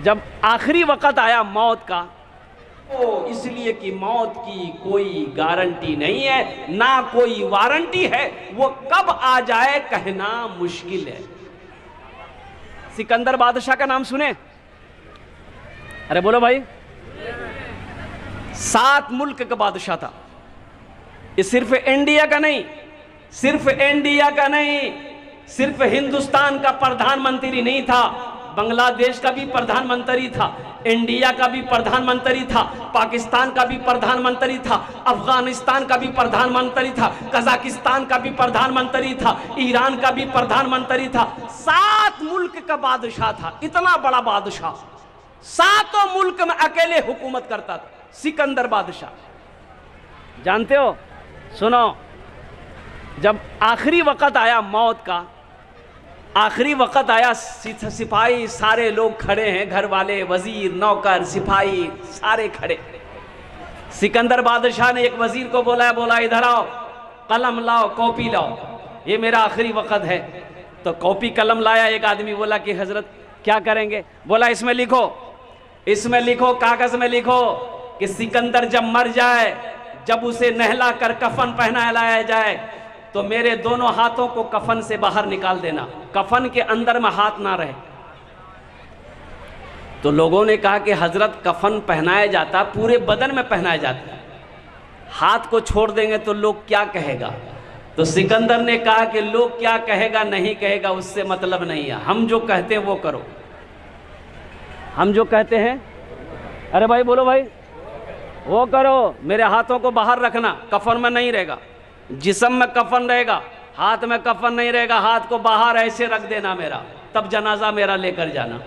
जब आखिरी वक़्त आया मौत का, तो इसलिए कि मौत की कोई गारंटी नहीं है, ना कोई वारंटी है, वो कब आ जाए कहना मुश्किल है। सिकंदर बादशाह का नाम सुने? अरे बोलो भाई। 7 मुल्क का बादशाह था। ये सिर्फ इंडिया का नहीं, सिर्फ इंडिया का नहीं, सिर्फ हिंदुस्तान का प्रधानमंत्री नहीं था, बांग्लादेश का भी प्रधानमंत्री था, इंडिया का भी प्रधानमंत्री था, पाकिस्तान का भी प्रधानमंत्री था, अफगानिस्तान का भी प्रधानमंत्री था, कजाकिस्तान का भी प्रधानमंत्री था, ईरान का भी प्रधानमंत्री था। 7 मुल्क का बादशाह था। इतना बड़ा बादशाह 7 मुल्क में अकेले हुकूमत करता था, सिकंदर बादशाह। जानते हो? सुनो, जब आखिरी वक़्त आया मौत का, आखिरी वक़्त आया, सिपाही सारे लोग खड़े हैं, घर वाले, वजीर, नौकर, सिपाही सारे खड़े। सिकंदर बादशाह ने एक वजीर को बोला इधर आओ, कलम लाओ, कॉपी लाओ, ये मेरा आखिरी वक़्त है। तो कॉपी कलम लाया। एक आदमी बोला कि हजरत क्या करेंगे? बोला इसमें लिखो, इसमें लिखो, कागज़ में लिखो कि सिकंदर जब मर जाए, जब उसे नहला कर कफन पहनाया जाए, तो मेरे दोनों हाथों को कफन से बाहर निकाल देना, कफन के अंदर में हाथ ना रहे। तो लोगों ने कहा कि हजरत कफन पहनाया जाता, पूरे बदन में पहनाया जाता, हाथ को छोड़ देंगे तो लोग क्या कहेगा? तो सिकंदर ने कहा कि लोग क्या कहेगा नहीं कहेगा उससे मतलब नहीं है, हम जो कहते हैं वो करो, हम जो कहते हैं, अरे भाई बोलो भाई, वो करो। मेरे हाथों को बाहर रखना, कफन में नहीं रहेगा, जिस्म में कफन रहेगा, हाथ में कफन नहीं रहेगा, हाथ को बाहर ऐसे रख देना मेरा, तब जनाजा मेरा लेकर जाना।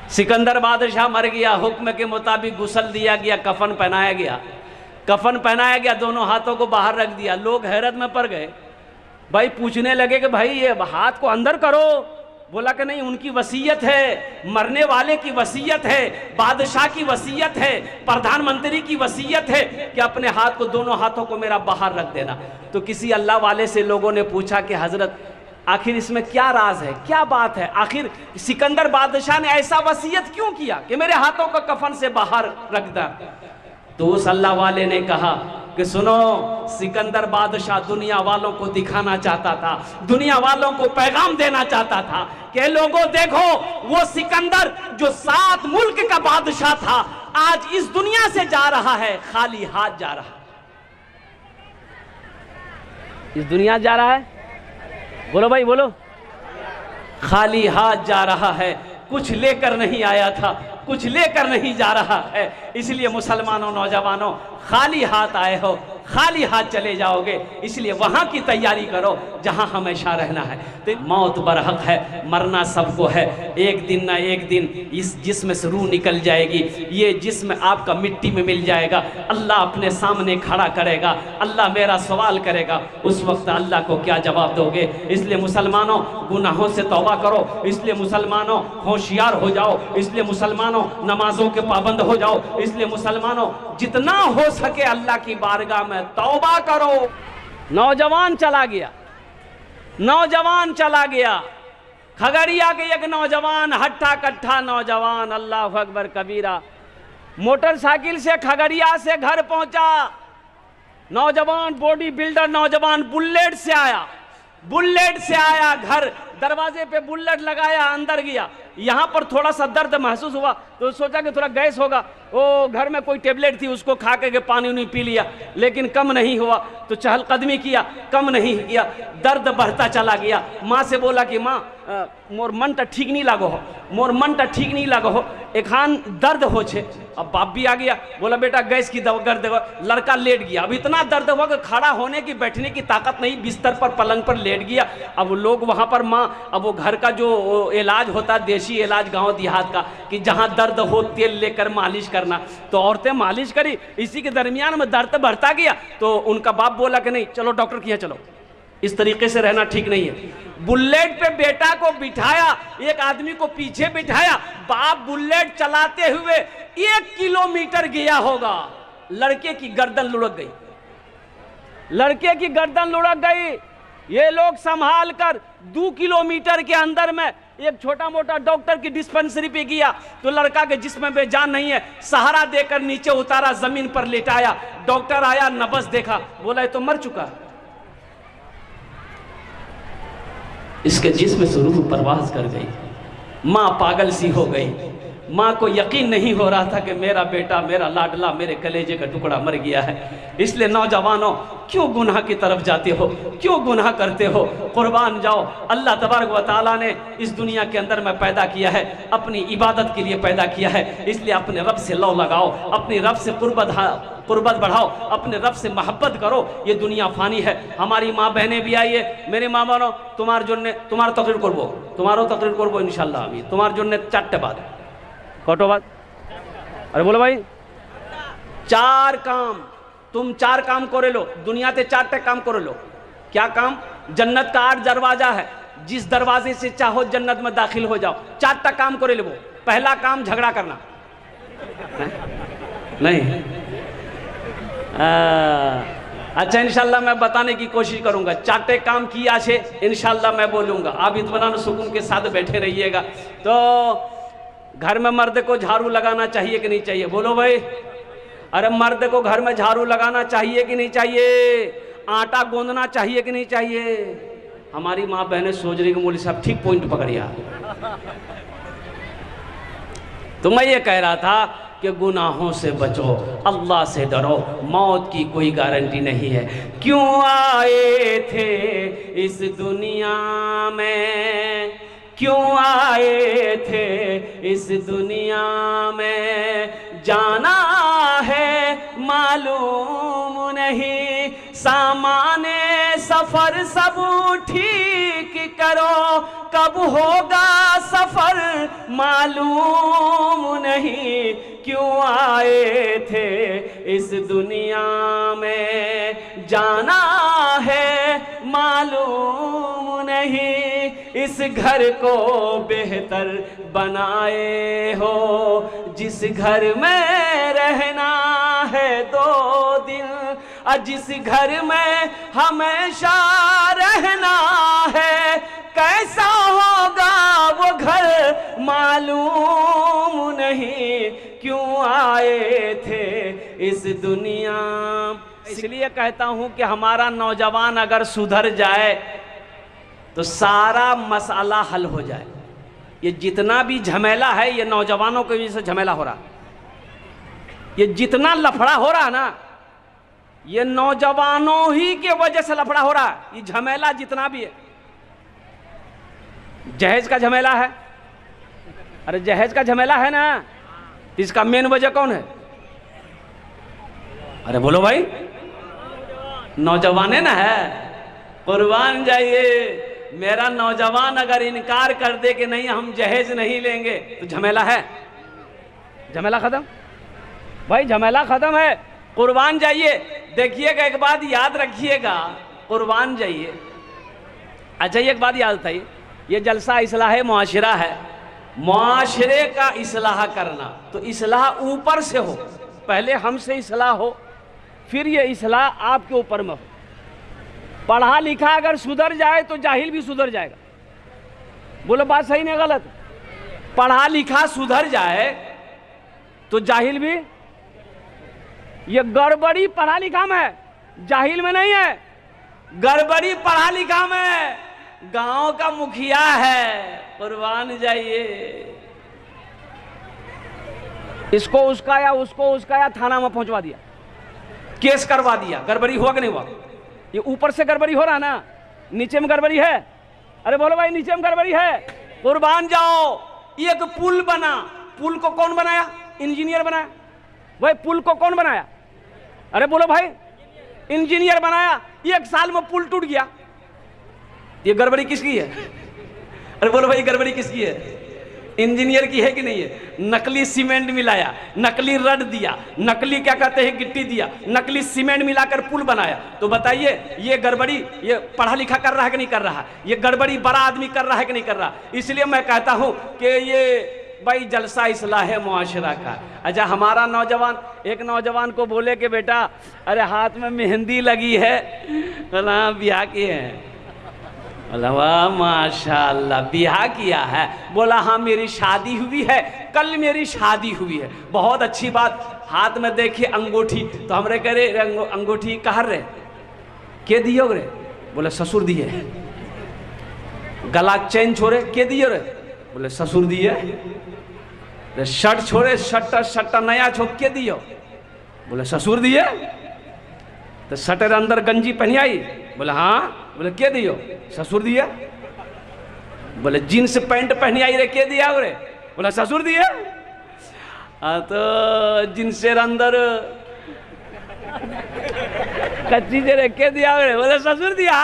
सिकंदर बादशाह मर गया, हुक्म के मुताबिक गुस्ल दिया गया, कफन पहनाया गया, कफन पहनाया गया, दोनों हाथों को बाहर रख दिया। लोग हैरत में पड़ गए, भाई पूछने लगे कि भाई ये हाथ को अंदर करो। बोला कि नहीं, उनकी वसीयत है, मरने वाले की वसीयत है, बादशाह की वसीयत है, प्रधानमंत्री की वसीयत है कि अपने हाथ को, दोनों हाथों को मेरा बाहर रख देना। तो किसी अल्लाह वाले से लोगों ने पूछा कि हजरत आखिर इसमें क्या राज है, क्या बात है, आखिर सिकंदर बादशाह ने ऐसा वसीयत क्यों किया कि मेरे हाथों को कफन से बाहर रख दे? तो उस अल्लाह वाले ने कहा कि सुनो, सिकंदर बादशाह दुनिया वालों को दिखाना चाहता था, दुनिया वालों को पैगाम देना चाहता था कि लोगों देखो, वो सिकंदर जो 7 मुल्क का बादशाह था, आज इस दुनिया से जा रहा है, खाली हाथ जा रहा है। इस दुनिया जा रहा है, बोलो भाई बोलो, खाली हाथ जा रहा है, कुछ लेकर नहीं आया था, कुछ लेकर नहीं जा रहा है। इसलिए मुसलमानों, नौजवानों, खाली हाथ आए हो, खाली हाथ चले जाओगे, इसलिए वहाँ की तैयारी करो जहाँ हमेशा रहना है। तो मौत बरहक है, मरना सबको है, एक दिन ना एक दिन इस जिस्म से रूह निकल जाएगी, ये जिस्म आपका मिट्टी में मिल जाएगा, अल्लाह अपने सामने खड़ा करेगा, अल्लाह मेरा सवाल करेगा, उस वक्त अल्लाह को क्या जवाब दोगे? इसलिए मुसलमानों, गुनाहों से तौबा करो, इसलिए मुसलमानों होशियार हो जाओ, इसलिए मुसलमानों नमाजों के पाबंद हो जाओ, इसलिए मुसलमानों जितना हो सके अल्लाह की बारगाह में तौबा करो। नौजवान चला गया, नौजवान चला गया, खगड़िया के एक नौजवान, हट्ठा कट्ठा नौजवान, अल्लाह अकबर कबीरा, मोटरसाइकिल से खगड़िया से घर पहुंचा। नौजवान बॉडी बिल्डर नौजवान बुलेट से आया, बुलेट से आया, घर दरवाजे पे बुलेट लगाया, अंदर गया, यहाँ पर थोड़ा सा दर्द महसूस हुआ तो सोचा कि थोड़ा गैस होगा, वो घर में कोई टेबलेट थी उसको खा के पानी उनी पी लिया, लेकिन कम नहीं हुआ, तो चहलकदमी किया, कम नहीं किया, दर्द बढ़ता चला गया। माँ से बोला कि माँ मोर मन तो ठीक नहीं लागो हो, मोर मन तो ठीक नहीं लागो हो, एखान दर्द हो छे। अब बाप भी आ गया, बोला बेटा गैस की दवा कर देगा। लड़का लेट गया, अब इतना दर्द हुआ कि खड़ा होने की, बैठने की ताकत नहीं, बिस्तर पर, पलंग पर लेट गया। अब लोग वहाँ पर, माँ, अब वो घर का जो इलाज होता, देसी इलाज गांव देहात का, कि जहां दर्द हो तेल लेकर मालिश करना, तो औरतें मालिश करी, इसी के दरमियान में दर्द बढ़ता गया। तो उनका बाप बोला कि नहीं चलो डॉक्टर के यहाँ चलो, इस तरीके से रहना ठीक नहीं है। बुलेट पे बेटा को बिठाया, एक आदमी को पीछे बिठाया, बाप बुलेट चलाते हुए 1 किलोमीटर गया होगा, लड़के की गर्दन लुढ़क गई, लड़के की गर्दन लुढ़क गई। ये लोग संभाल कर 2 किलोमीटर के अंदर में एक छोटा मोटा डॉक्टर की डिस्पेंसरी पे गया तो लड़का के जिस्म में जान नहीं है, सहारा देकर नीचे उतारा, जमीन पर लेटाया। डॉक्टर आया, नब्ज देखा, बोला ये तो मर चुका। इसके जिस्म से रूह परवाज कर गई। माँ पागल सी हो गई। माँ को यकीन नहीं हो रहा था कि मेरा बेटा, मेरा लाडला, मेरे कलेजे का टुकड़ा मर गया है। इसलिए नौजवानों, क्यों गुनाह की तरफ जाते हो, क्यों गुनाह करते हो? कुर्बान जाओ। अल्लाह तबारक व तआला ने इस दुनिया के अंदर में पैदा किया है, अपनी इबादत के लिए पैदा किया है। इसलिए अपने रब से लौ लगाओ, अपनी रब से कुर्बत बढ़ाओ, अपने रब से मोहब्बत करो। ये दुनिया फानी है। हमारी माँ बहनें भी आई है, मेरे माँ बहनों, तुम्हार तकरीर करबो, तुम्हारो तकरीर करबो इंशाल्लाह। अभी तुम्हार जन्य चारटे बात, कटो बात। अरे बोलो भाई, 4 काम, तुम 4 काम करे लो दुनिया ते, 4 काम करे लो। क्या काम? जन्नत का 8 दरवाजा है, जिस दरवाजे से चाहो जन्नत में दाखिल हो जाओ। 4 काम करे लो। पहला काम झगड़ा करना नहीं। अच्छा, इंशाल्लाह मैं बताने की कोशिश करूंगा। 4 काम किया छे, इंशाल्लाह मैं बोलूंगा। आप इत्मीनान सुकून के साथ बैठे रहिएगा। तो घर में मर्द को झाड़ू लगाना चाहिए कि नहीं चाहिए? बोलो भाई। अरे मर्द को घर में झाड़ू लगाना चाहिए कि नहीं चाहिए? आटा गूंदना चाहिए कि नहीं चाहिए? हमारी माँ बहनें सोच रही कि मौलवी साहब ठीक पॉइंट पकड़िया। तो मैं ये कह रहा था कि गुनाहों से बचो, अल्लाह से डरो, मौत की कोई गारंटी नहीं है। क्यों आए थे इस दुनिया में, क्यों आए थे इस दुनिया में, जाना है मालूम नहीं। सामाने सफर सब ठीक करो, कब होगा सफर मालूम नहीं। क्यों आए थे इस दुनिया में, जाना है मालूम नहीं। इस घर को बेहतर बनाए हो, जिस घर में रहना है 2 दिन, जिस घर में हमेशा रहना है, कैसा होगा वो घर मालूम नहीं। क्यों आए थे इस दुनिया। इसलिए कहता हूं कि हमारा नौजवान अगर सुधर जाए तो सारा मसला हल हो जाए। ये जितना भी झमेला है, ये नौजवानों की वजह से झमेला हो रहा। ये जितना लफड़ा हो रहा ना, ये नौजवानों ही के वजह से लफड़ा हो रहा। ये झमेला जितना भी है, जहेज का झमेला है। अरे जहेज का झमेला है ना, इसका मेन वजह कौन है? अरे बोलो भाई, नौजवान है ना है। कुर्बान जाइए। मेरा नौजवान अगर इनकार कर दे कि नहीं हम जहेज नहीं लेंगे तो झमेला है, झमेला खत्म भाई, झमेला खत्म है। कुर्बान जाइए। देखिएगा, एक बात याद रखिएगा, कुर्बान जाइए। अच्छा, एक बात याद था, ये जलसा इस्लाह मुआशरा है। मुआशरे का इस्लाह करना, तो इस्लाह ऊपर से हो, पहले हमसे इस्लाह हो, फिर ये इस्लाह आपके ऊपर में हो। पढ़ा लिखा अगर सुधर जाए तो जाहिल भी सुधर जाएगा। बोलो बात सही नहीं गलत? पढ़ा लिखा सुधर जाए तो जाहिल भी। ये गड़बड़ी पढ़ा लिखा में है, जाहिल में नहीं है। गड़बड़ी पढ़ा लिखा में गांव का मुखिया है। कुर्बान जाइए। इसको उसका या थाना में पहुंचवा दिया, केस करवा दिया। गड़बड़ी हुआ कि नहीं हुआ? ये ऊपर से गड़बड़ी हो रहा ना, नीचे में गड़बड़ी है। अरे बोलो भाई, नीचे में गड़बड़ी है। कुर्बान जाओ। एक पुल बना, पुल को कौन बनाया? इंजीनियर बनाया। भाई पुल को कौन बनाया? अरे बोलो भाई, इंजीनियर बनाया। 1 साल में पुल टूट गया। ये गड़बड़ी किसकी है? अरे बोलो भाई, गड़बड़ी किसकी है? इंजीनियर की है कि नहीं है? नकली सीमेंट मिलाया, नकली रड दिया, नकली क्या कहते हैं गिट्टी दिया, नकली सीमेंट मिलाकर पुल बनाया। तो बताइए, ये गड़बड़ी ये पढ़ा लिखा कर रहा है कि नहीं कर रहा? ये गड़बड़ी बड़ा आदमी कर रहा है कि नहीं कर रहा? इसलिए मैं कहता हूं कि ये भाई जलसा इस्लाह है मुआशरा का। अच्छा, हमारा नौजवान, एक नौजवान को बोले कि बेटा, अरे हाथ में मेहंदी लगी है, ब्याह की है। बोला वाह माशाल्लाह, ब्याह किया है? बोला हाँ मेरी शादी हुई है, कल मेरी शादी हुई है। बहुत अच्छी बात। हाथ में देखिए अंगूठी, तो हमरे कह रहे अंगूठी कहाँ रे, के दियो रे? बोले ससुर दिए। गला चेन छोड़े, के दियो रे? बोले ससुर दिए। शर्ट छोड़े, शर्ट नया छो, के दियो? बोले ससुर दिए। तो शर्टर अंदर गंजी पहनी आई? बोले हाँ। बोले के दियो? ससुर दिए। बोले जींस पैंट पहनी आई रे, के दिया रे? बोला ससुर दिए। तो जींसेर अंदर कच्ची दे रे, के दिया रे? बोले ससुर दिया।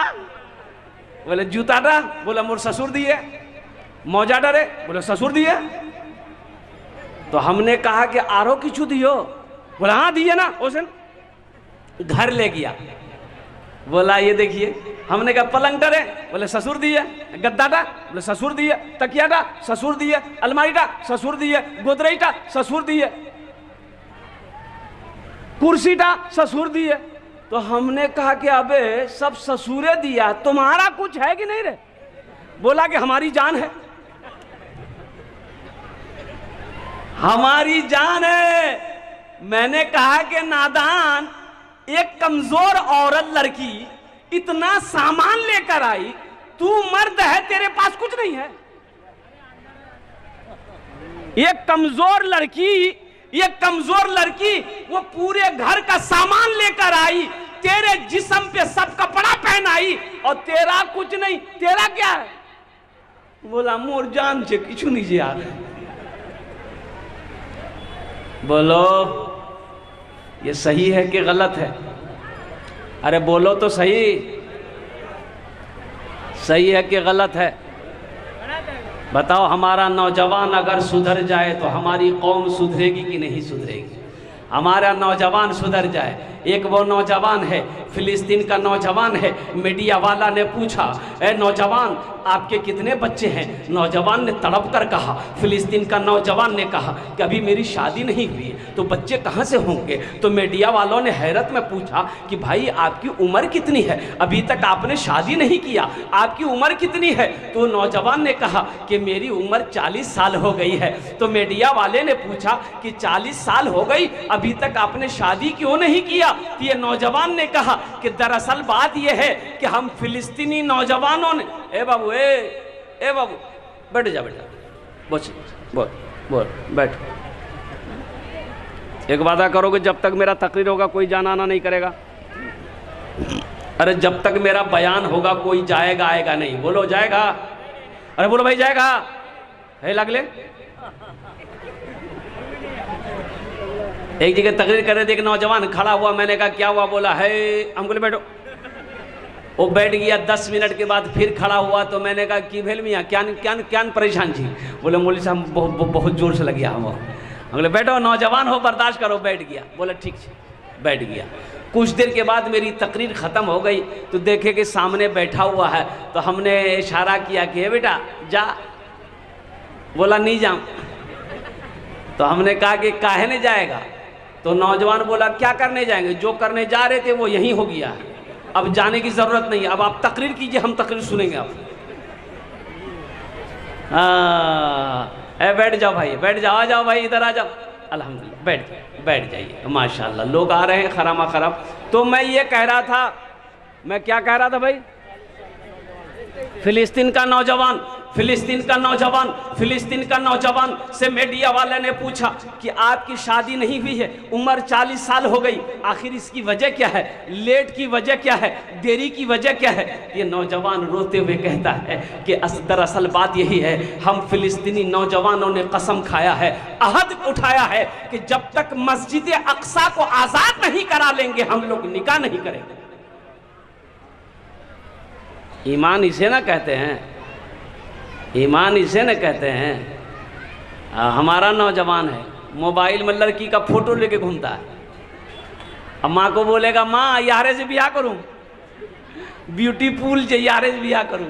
बोले जूता डा? बोला मोर ससुर दिए। मौजा डरे? बोले ससुर दिए। तो हमने कहा कि आरो किचू दियो? बोला हाँ दिए ना। ओसन घर ले गया। बोला ये देखिए। हमने कहा पलंग डरे? बोले ससुर दिए। गद्दा डा? बोले ससुर दिए। तकिया डा? ससुर दिए। अलमारी डा? ससुर दिए। गोदरेज डा? ससुर दिए। कुर्सी डा? ससुर दिए। तो हमने कहा कि अबे सब ससुरे दिया, तुम्हारा कुछ है कि नहीं रे? बोला कि हमारी जान है, हमारी जान है। मैंने कहा कि नादान, एक कमजोर औरत लड़की इतना सामान लेकर आई, तू मर्द है, तेरे पास कुछ नहीं है। एक कमजोर लड़की वो पूरे घर का सामान लेकर आई, तेरे जिस्म पे सब कपड़ा पहनाई, और तेरा कुछ नहीं। तेरा क्या है? बोला मोर जान से किछु नहीं जे यार। बोलो ये सही है कि गलत है? अरे बोलो तो सही, सही है कि गलत है? बताओ। हमारा नौजवान अगर सुधर जाए तो हमारी कौम सुधरेगी कि नहीं सुधरेगी? हमारा नौजवान सुधर जाए। एक वो नौजवान है, फिलिस्तीन का नौजवान है। मीडिया वाला ने पूछा, ए नौजवान आपके कितने बच्चे हैं? नौजवान ने तड़प कर कहा, फिलिस्तीन का नौजवान ने कहा कि अभी मेरी शादी नहीं हुई है, तो बच्चे कहाँ से होंगे? तो मीडिया वालों ने हैरत में पूछा कि भाई आपकी उम्र कितनी है? अभी तक आपने शादी नहीं किया, आपकी उम्र कितनी है? तो नौजवान ने कहा कि मेरी उम्र 40 साल हो गई है। तो मीडिया वाले ने पूछा कि 40 साल हो गई, अभी तक आपने शादी क्यों नहीं किया? तो ये नौजवान ने कहा कि दरअसल बात यह है कि हम फिलिस्तीनी नौजवानों ने, ए बाबू ए बाबू बैठ जा, बोल बैठ। एक वादा करोगे जब तक मेरा तकरीर होगा कोई जाना आना नहीं करेगा? अरे जब तक मेरा बयान होगा कोई जाएगा आएगा नहीं। बोलो जाएगा? अरे बोलो भाई जाएगा? है लगले एक जगह तकरीर कर रहे थे, एक नौजवान खड़ा हुआ, मैंने कहा क्या हुआ? बोला है, हम बोले बैठो। वो बैठ गया। 10 मिनट के बाद फिर खड़ा हुआ, तो मैंने कहा कि भेल मियाँ क्या परेशान जी? बोले मौलवी साहब बहुत जोर से लग गया हम बोले बैठो, नौजवान हो बर्दाश्त करो। बैठ गया। बोला ठीक है, बैठ गया। कुछ देर के बाद मेरी तकरीर ख़त्म हो गई, तो देखे कि सामने बैठा हुआ है, तो हमने इशारा किया कि बेटा जा। बोला नहीं जाऊँ। तो हमने कहा कि काहे नहीं जाएगा? तो नौजवान बोला क्या करने जाएंगे? जो करने जा रहे थे वो यहीं हो गया, अब जाने की ज़रूरत नहीं है, अब आप तकरीर कीजिए, हम तकरीर सुनेंगे आप। बैठ जाओ भाई, बैठ जाओ, आ जाओ भाई, इधर आ जाओ। अल्हम्दुलिल्लाह बैठ जाइए। माशाल्लाह लोग आ रहे हैं खरामा खराब। तो मैं ये कह रहा था, मैं क्या कह रहा था भाई? फिलिस्तीन का नौजवान से मीडिया वाले ने पूछा कि आपकी शादी नहीं हुई है, उम्र 40 साल हो गई, आखिर इसकी वजह क्या है? लेट की वजह क्या है? देरी की वजह क्या है? ये नौजवान रोते हुए कहता है कि दरअसल बात यही है, हम फिलिस्तीनी नौजवानों ने कसम खाया है, अहद उठाया है कि जब तक मस्जिद अक्सा को आज़ाद नहीं करा लेंगे हम लोग निकाह नहीं करेंगे। ईमान इसे ना कहते हैं, ईमान इसे न कहते हैं। हमारा नौजवान है, मोबाइल में लड़की का फोटो लेके घूमता है। अब माँ को बोलेगा माँ यारे से ब्याह करूँ, ब्यूटीफुल से यारे से ब्याह करूँ,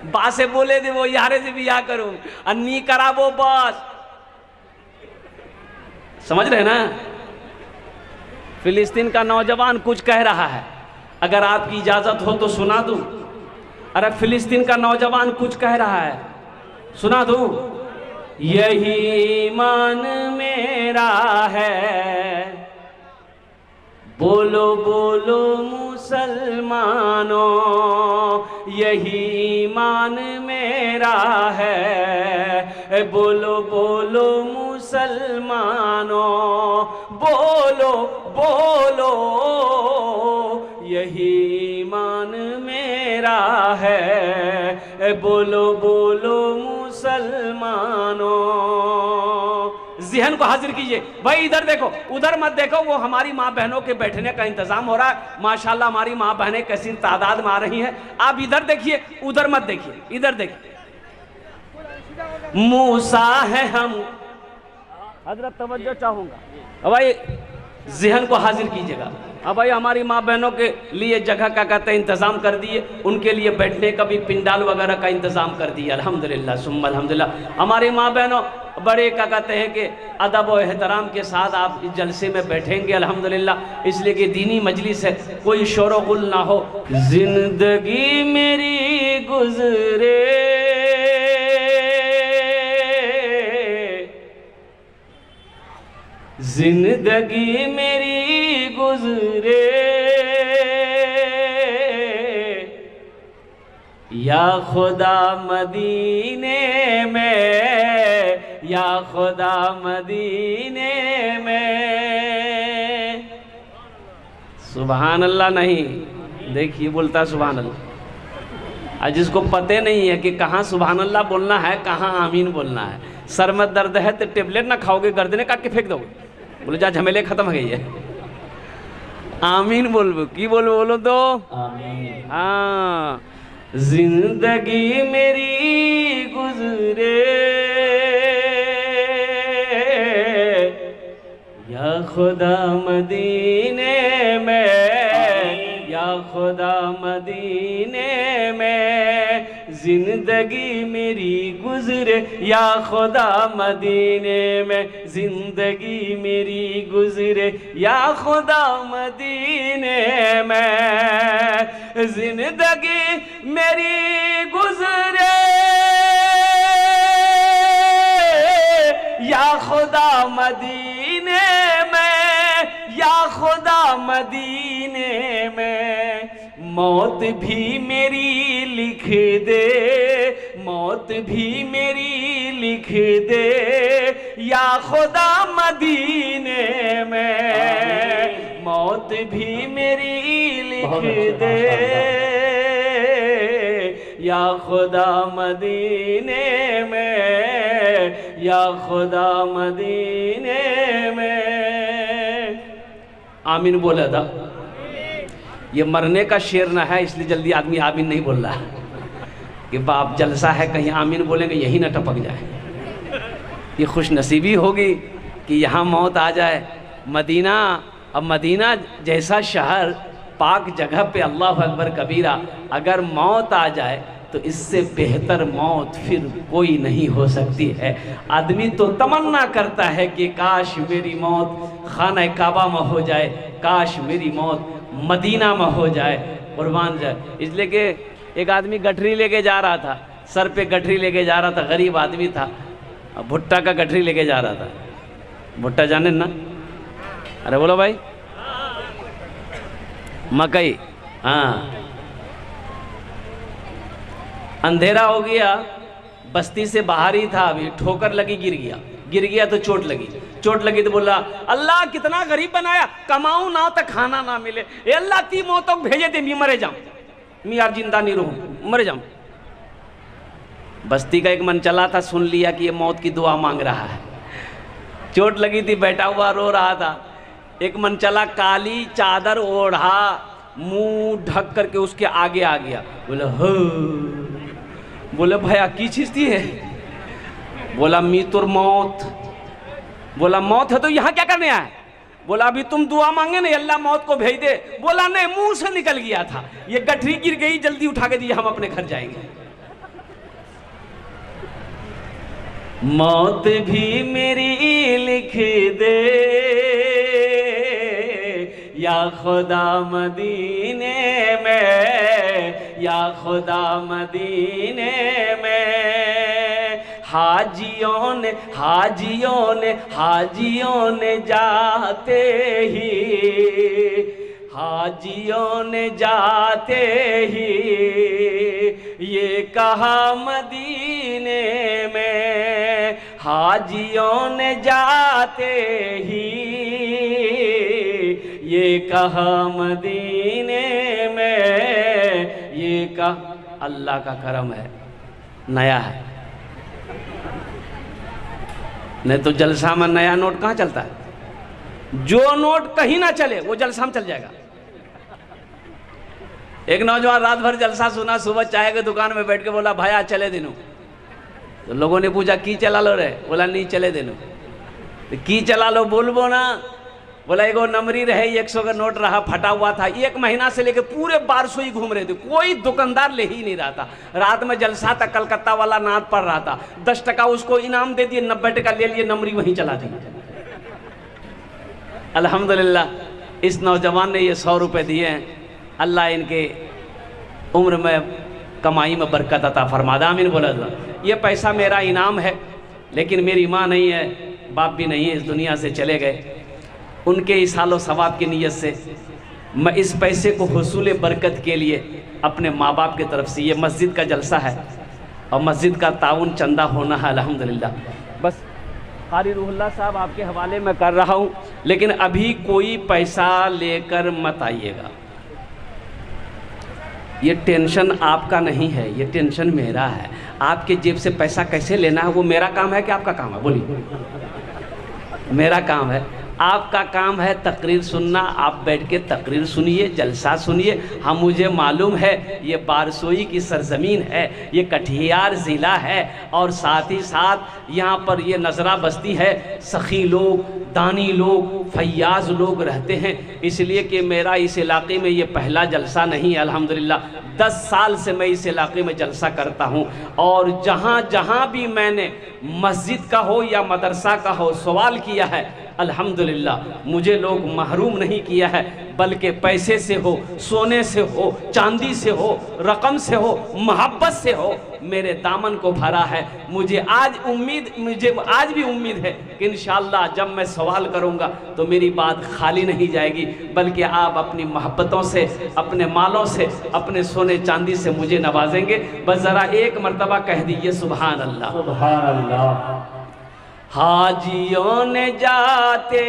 बा से बोले दे वो यारे से ब्याह करूँ, अन्नी करा वो बस। समझ रहे ना? फिलिस्तीन का नौजवान कुछ कह रहा है, अगर आपकी इजाज़त हो तो सुना दूँ। अरे फिलिस्तीन का नौजवान कुछ कह रहा है, सुना दूं? यही ईमान मेरा है, बोलो बोलो मुसलमानों, यही ईमान मेरा है, बोलो बोलो मुसलमानों, बोलो बोलो यही ईमान मेरा है, बोलो बोलो मुसलमानों। ज़हन को हाजिर कीजिए भाई, इधर देखो उधर मत देखो, वो हमारी माँ बहनों के बैठने का इंतजाम हो रहा है। माशाल्लाह हमारी माँ बहनें कैसी तादाद में आ रही हैं। आप इधर देखिए, उधर मत देखिए, इधर देखिए। मूसा है हम, हजरत तवज्जो चाहूंगा। अब भाई ज़हन को हाजिर कीजिएगा। अब भाई हमारी माँ बहनों के लिए जगह का कहते हैं इंतज़ाम कर दिए, उनके लिए बैठने का भी पिंडाल वगैरह का इंतज़ाम कर दिया। अल्हम्दुलिल्लाह सुम्मा अल्हम्दुलिल्लाह। हमारी माँ बहनों बड़े क्या कहते हैं कि अदब और एहतराम के साथ आप इस जलसे में बैठेंगे अल्हम्दुलिल्लाह, इसलिए कि दीनी मजलिस है, कोई शोर व गुल ना हो। जिंदगी मेरी गुजरे जिंदगी मेरी गुजरे, या खुदा मदीने में, या खुदा मदीने में। सुभान अल्लाह नहीं, देखिए बोलता सुभान अल्लाह। आज जिसको पते नहीं है कि कहाँ सुभान अल्लाह बोलना है, कहाँ आमीन बोलना है। सर में दर्द है तो टेबलेट ना खाओगे, गर्दने काट के फेंक दोगे, बोले जा झमेले खत्म हो गई है। आमीन बोलो, की बोलो, बोलो तो आमीन। हाँ, जिंदगी मेरी गुजरे, या खुदा मदीने में, या खुदा मदीने में, जिंदगी मेरी गुजरे, या खुदा मदीने में, जिंदगी मेरी गुजरे, या खुदा मदीने में, जिंदगी मेरी गुजरे, या खुदा मदीने में, या खुदा मदीने में। मौत भी मेरी लिख दे, मौत भी मेरी लिख दे, या खुदा मदीने में, मौत भी मेरी लिख दे, या खुदा मदीने में, या खुदा मदीने में। आमीन बोला था। ये मरने का शेर ना है, इसलिए जल्दी आदमी आमीन नहीं बोल रहा है कि बाप जलसा है कहीं आमीन बोलेंगे यही ना टपक जाए। ये खुश नसीबी होगी कि यहाँ मौत आ जाए। मदीना, अब मदीना जैसा शहर, पाक जगह पे अल्लाह अकबर कबीरा, अगर मौत आ जाए तो इससे बेहतर मौत फिर कोई नहीं हो सकती है। आदमी तो तमन्ना करता है कि काश मेरी मौत खाना काबा में हो जाए, काश मेरी मौत मदीना में हो जाए, कुर्बान जाए। इसलिए कि एक आदमी गठरी लेके जा रहा था, सर पे गठरी लेके जा रहा था, गरीब आदमी था, भुट्टा का गठरी लेके जा रहा था। भुट्टा जाने ना? अरे बोलो भाई, मकई। हाँ, अंधेरा हो गया, बस्ती से बाहर ही था, अभी ठोकर लगी, गिर गया। गिर गया तो चोट लगी, चोट लगी तो बोला अल्लाह कितना गरीब बनाया, कमाऊं ना तो खाना ना मिले, ए अल्लाह ती मौतों भेजे दे, मैं मरे जाऊं, मैं यार जिंदा नहीं रहूं, मरे जाऊं। बस्ती का एक मन चला था, सुन लिया कि ये मौत की दुआ मांग रहा है। चोट लगी थी, बैठा हुआ रो रहा था। एक मन चला, काली चादर ओढ़ा, मुंह ढक करके उसके आगे आ गया। बोले हो, बोले भैया की चीज थी है? बोला मी तुर मौत। बोला मौत है तो यहाँ क्या करने आए? बोला अभी तुम दुआ मांगे नहीं, अल्लाह मौत को भेज दे। बोला नहीं, मुंह से निकल गया था, ये गठरी गिर गई, जल्दी उठा के दिए, हम अपने घर जाएंगे। मौत भी मेरी लिख दे, या खुदा मदीने में, या खुदा मदीने में, हाजियों ने जाते ही, हाजियों ने जाते ही ये कहा मदीने में, हाजियों ने जाते ही ये कहा मदीने में, ये कहा। अल्लाह का करम है, नया है, नहीं तो जलसा में नया नोट कहाँ चलता है। जो नोट कहीं ना चले वो जलसा में चल जाएगा। एक नौजवान रात भर जलसा सुना, सुबह चाय के दुकान में बैठ के बोला भाई आज चले दिनों। तो लोगों ने पूछा की चला लो रे, बोला नहीं चले दिनों। तो की चला लो बोलबो ना, बोला एगो नंबरी रहे 100 का नोट रहा, फटा हुआ था, 1 महीना से लेके पूरे बारसों ही घूम रहे थे, कोई दुकानदार ले ही नहीं रहा था। रात में जलसा था, कलकत्ता वाला नाद पड़ रहा था, 10 टका उसको इनाम दे दिए, 90 टका ले लिए, नंबरी वहीं चला दी। अल्हम्दुलिल्लाह इस नौजवान ने ये 100 रुपये दिए हैं। अल्लाह इनके उम्र में कमाई में बरकत अता फरमा दे, आमीन बोला। ये पैसा मेरा इनाम है, लेकिन मेरी माँ नहीं है, बाप भी नहीं है, इस दुनिया से चले गए। उनके इसालो सवाब की नीयत से मैं इस पैसे को हुसूल बरकत के लिए अपने माँ बाप की तरफ से, ये मस्जिद का जलसा है और मस्जिद का ताउन चंदा होना है अल्हम्दुलिल्लाह। बस कारी रूहुल्लाह साहब आपके हवाले में कर रहा हूँ, लेकिन अभी कोई पैसा लेकर मत आइएगा। ये टेंशन आपका नहीं है, ये टेंशन मेरा है। आपके जेब से पैसा कैसे लेना है वो मेरा काम है कि आपका काम है? बोलिए। मेरा काम है। आपका काम है तकरीर सुनना। आप बैठ के तकरीर सुनिए, जलसा सुनिए। हम मुझे मालूम है ये बारसोई की सरजमीन है, ये कटिहार ज़िला है, और साथ ही साथ यहाँ पर ये नज़रा बस्ती है, सखी लोग, दानी लोग, फैयाज लोग रहते हैं, इसलिए कि मेरा इस इलाके में ये पहला जलसा नहीं है। अल्हम्दुलिल्लाह 10 साल से मैं इस इलाके में जलसा करता हूँ, और जहाँ जहाँ भी मैंने मस्जिद का हो या मदरसा का हो सवाल किया है, अल्हम्दुलिल्लाह मुझे लोग महरूम नहीं किया है, बल्कि पैसे से हो, सोने से हो, चांदी से हो, रकम से हो, मोहब्बत से हो, मेरे दामन को भरा है। मुझे आज भी उम्मीद है कि इंशाअल्लाह जब मैं सवाल करूंगा तो मेरी बात खाली नहीं जाएगी, बल्कि आप अपनी मोहब्बतों से, अपने मालों से, अपने सोने चांदी से मुझे नवाजेंगे। बस ज़रा एक मर्तबा कह दीजिए सुभान अल्लाह। सुभान अल्लाह। हाजियों ने जाते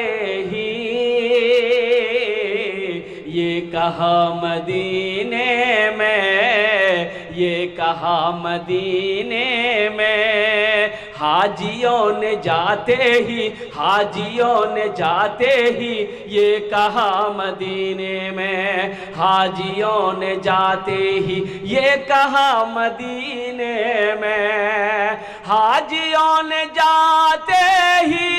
ही ये कहा मदीने में, ये कहा मदीने में, हाजियों ने जाते ही, हाजियों ने जाते ही ये कहा मदीने में, हाजियों ने जाते ही ये कहा मदीने में, हाजियों ने जाते ही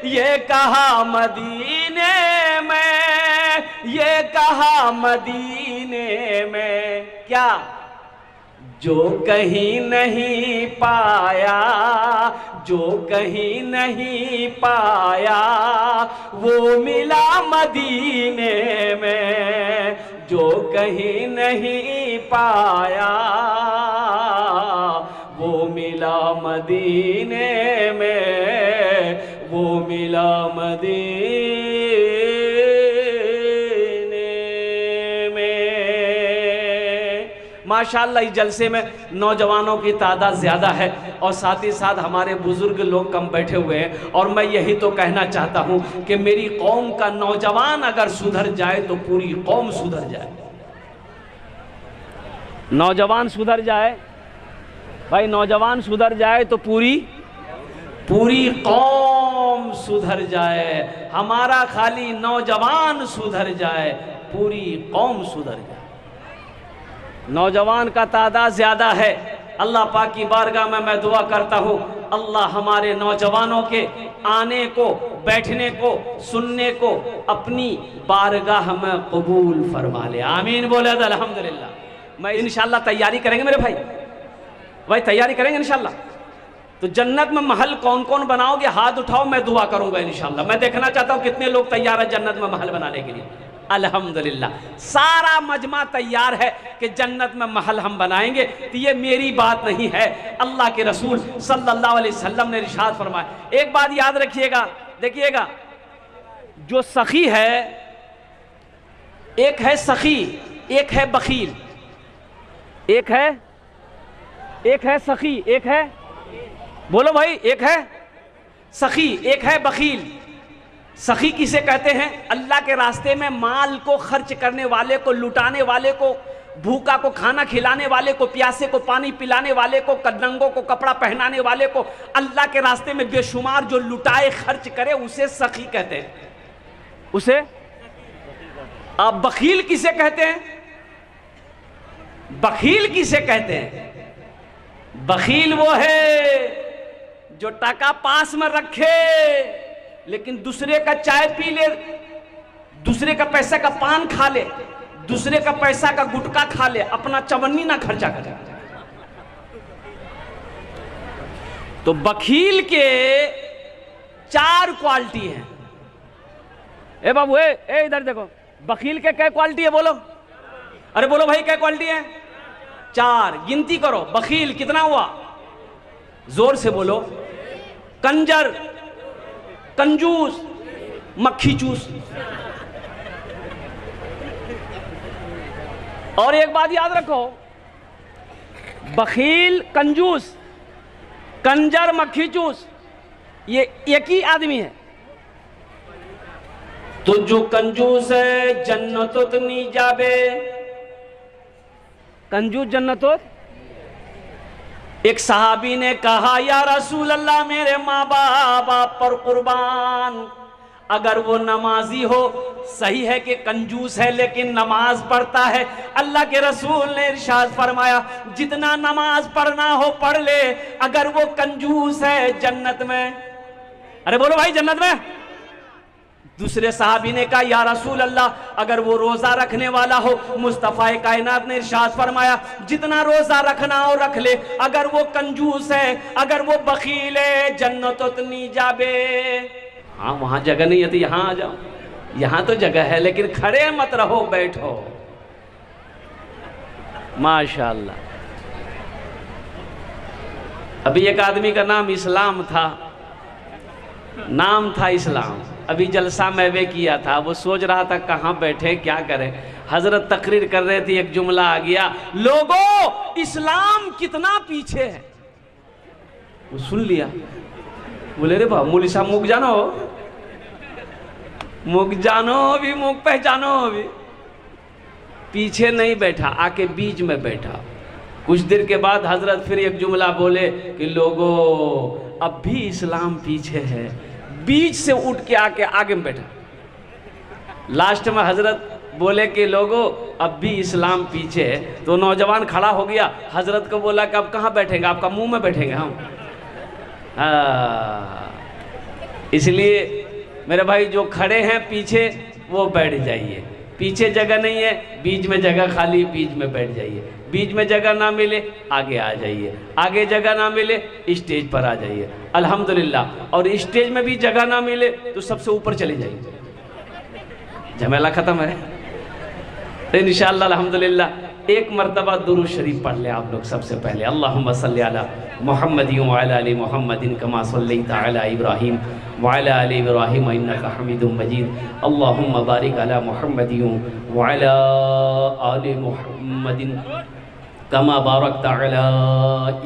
ये कहा मदीने में, ये कहा मदीने में, क्या जो कहीं नहीं पाया, जो कहीं नहीं पाया वो मिला मदीने में, जो कहीं नहीं पाया वो मिला मदीने में, वो मिला मदीने में। माशाअल्लाह इस जलसे में नौजवानों की तादाद ज़्यादा है, और साथ ही साथ हमारे बुज़ुर्ग लोग कम बैठे हुए हैं। और मैं यही तो कहना चाहता हूँ कि मेरी कौम का नौजवान अगर सुधर जाए तो पूरी कौम सुधर जाए। नौजवान सुधर जाए भाई, नौजवान सुधर जाए तो पूरी कौम सुधर जाए। हमारा खाली नौजवान सुधर जाए, पूरी कौम सुधर जाए। नौजवान का तादाद ज़्यादा है। अल्लाह पाक की बारगाह में मैं दुआ करता हूँ, अल्लाह हमारे नौजवानों के आने को, बैठने को, सुनने को अपनी बारगाह में कबूल फरमा ले। आमीन बोले तो अल्हम्दुलिल्लाह। मैं इंशाअल्लाह तैयारी करेंगे मेरे भाई तैयारी करेंगे इंशाअल्लाह। तो जन्नत में महल कौन कौन बनाओगे? हाथ उठाओ, मैं दुआ करूंगा इंशाअल्लाह। मैं देखना चाहता हूं कितने लोग तैयार है जन्नत में महल बनाने के लिए। अल्हम्दुलिल्लाह सारा मजमा तैयार है कि जन्नत में महल हम बनाएंगे। तो ये मेरी बात नहीं है, अल्लाह के रसूल सल्लल्लाहु अलैहि वसल्लम ने इरशाद फरमाया। एक बात याद रखिएगा, देखिएगा, जो सखी है, एक है सखी, एक है बखील। एक है सखी, एक है, बोलो भाई, एक है सखी, एक है बखील। सखी किसे कहते हैं? अल्लाह के रास्ते में माल को खर्च करने वाले को, लुटाने वाले को, भूखा को खाना खिलाने वाले को, प्यासे को पानी पिलाने वाले को, नंगों को कपड़ा पहनाने वाले को, अल्लाह के रास्ते में बेशुमार जो लुटाए खर्च करे, उसे सखी कहते हैं। उसे अब बखील किसे कहते हैं? बखील किसे कहते हैं? बखील वो है जो टका पास में रखे लेकिन दूसरे का चाय पी ले, दूसरे का पैसा का पान खा ले, दूसरे का पैसा का गुटखा खा ले, अपना चवन्नी ना खर्चा करे। तो बखील के 4 क्वालिटी हैं। ए बाबू, ए इधर देखो, बखील के क्या क्वालिटी है? बोलो, अरे बोलो भाई, क्या क्वालिटी है? 4। गिनती करो, बखील कितना हुआ? जोर से बोलो। कंजर, कंजूस, मक्खी चूस। और एक बात याद रखो, बखील, कंजूस, कंजर, मक्खी चूस, ये एक ही आदमी है। तो जो कंजूस है जन्नतोत नहीं जाबे। कंजूस जन्नतोत। एक सहाबी ने कहा, या रसूल अल्लाह, मेरे माँ बाप पर कुर्बान, अगर वो नमाजी हो, सही है कि कंजूस है लेकिन नमाज पढ़ता है। अल्लाह के रसूल ने इरशाद फरमाया, जितना नमाज पढ़ना हो पढ़ ले, अगर वो कंजूस है जन्नत में। अरे बोलो भाई, जन्नत में। दूसरे सहाबी ने कहा, या रसूल अल्लाह, अगर वो रोजा रखने वाला हो, मुस्तफा कायनात ने इरशाद फरमाया, जितना रोजा रखना हो रख ले, अगर वो कंजूस है, अगर वो बखील है, जन्नत नहीं जाबे। हाँ, वहां जगह नहीं है तो यहां आ जाओ, यहां तो जगह है, लेकिन खड़े मत रहो, बैठो। माशाअल्लाह। अभी एक आदमी का नाम इस्लाम था, नाम था इस्लाम। अभी जलसा में वे किया था, वो सोच रहा था कहाँ बैठे, क्या करें। हजरत तकरीर कर रहे थे, एक जुमला आ गया, लोगों इस्लाम कितना पीछे है। वो सुन लिया, बोले रे बाबू, मौलवी साहब मुख जानो, मुख जानो भी, मुख पहचानो भी। पीछे नहीं बैठा, आके बीच में बैठा। कुछ देर के बाद हजरत फिर एक जुमला बोले कि लोगों अब भी इस्लाम पीछे है। बीच से उठ के आके आगे में बैठा। लास्ट में हजरत बोले कि लोगों अब भी इस्लाम पीछे है। तो नौजवान खड़ा हो गया, हजरत को बोला कि अब कहाँ बैठेंगे, आपका मुंह में बैठेंगे हम। इसलिए मेरे भाई, जो खड़े हैं पीछे वो बैठ जाइए, पीछे जगह नहीं है, बीच में जगह खाली, बीच में बैठ जाइए। बीच में जगह ना मिले, आगे आ जाइए, आगे जगह ना मिले, स्टेज पर आ जाइए। अल्हम्दुलिल्लाह। और स्टेज में भी जगह ना मिले तो सबसे ऊपर चले जाइए, झमेला खत्म है। तो इंशाअल्लाह अल्हम्दुलिल्लाह एक मरतबा दुरूद शरीफ पढ़ ले आप लोग। सबसे पहले अल्लाहुम्मा सल्ली अला मुहम्मदिन व अला आलि मुहम्मदिन कमा सल्लैता अला इब्राहीम व अला आलि इब्राहीम इन्नका हमीदुम मजीद। अल्लाहुम्मा बारिक अला मुहम्मदिन व अला आलि मुहम्मदिन कमा बारकता अला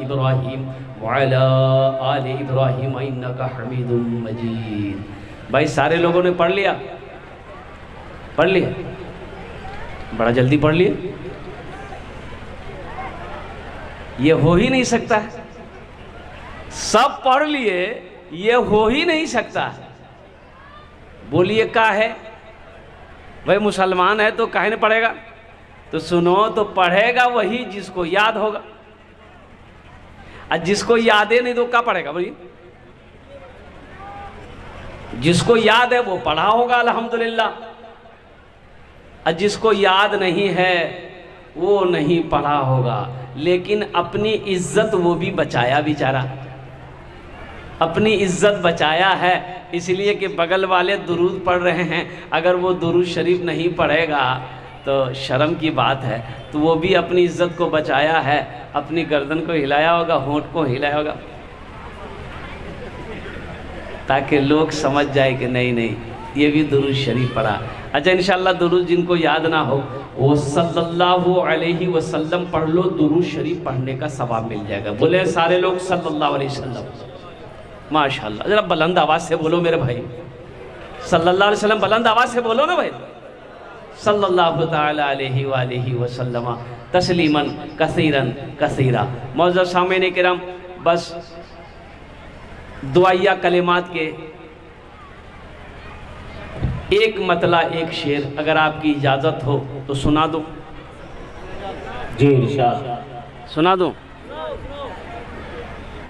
इब्राहीम व अला आलि इब्राहीम इन्नका हमीदुम मजीद। भाई सारे लोगों ने पढ़ लिया? पढ़ लिया? बड़ा जल्दी पढ़ लिए। ये हो ही नहीं सकता, सब पढ़ लिए, ये हो ही नहीं सकता। बोलिए का है भाई, मुसलमान है तो काहे नहीं पढ़ेगा? तो सुनो, तो पढ़ेगा वही जिसको याद होगा, और जिसको याद है नहीं तो क्या पढ़ेगा भाई? जिसको याद है वो पढ़ा होगा अल्हम्दुलिल्लाह, और जिसको याद नहीं है वो नहीं पढ़ा होगा, लेकिन अपनी इज्जत वो भी बचाया बेचारा। अपनी इज्जत बचाया है, इसलिए कि बगल वाले दुरूद पढ़ रहे हैं, अगर वो दुरूद शरीफ नहीं पढ़ेगा तो शर्म की बात है। तो वो भी अपनी इज्जत को बचाया है, अपनी गर्दन को हिलाया होगा, होंठ को हिलाया होगा, ताकि लोग समझ जाए कि नहीं नहीं ये भी दुरूद शरीफ पढ़ा। अच्छा, इंशाल्लाह दुरूद जिनको याद ना हो वो सल्लल्लाहु अलैहि वसल्लम पढ़ लो, दुरूद शरीफ पढ़ने का सवाब मिल जाएगा। बोले सारे लोग सल्लल्लाहु अलैहि वसल्लम। माशाल्लाह, जरा बुलंद आवाज़ से बोलो मेरे भाई, सल्लल्लाहु अलैहि वसल्लम बुलंद आवाज़ से बोलो ना भाई। सल्लल्लाहु ताला अलैहि वालिहि वसल्लम तस्लीमन कसीरन कसीरा। मौजूद सामईन किराम, बस दुआया कलिमात के एक मतला एक शेर अगर आपकी इजाज़त हो तो सुना दूं? जी इरशाद। सुना दूं?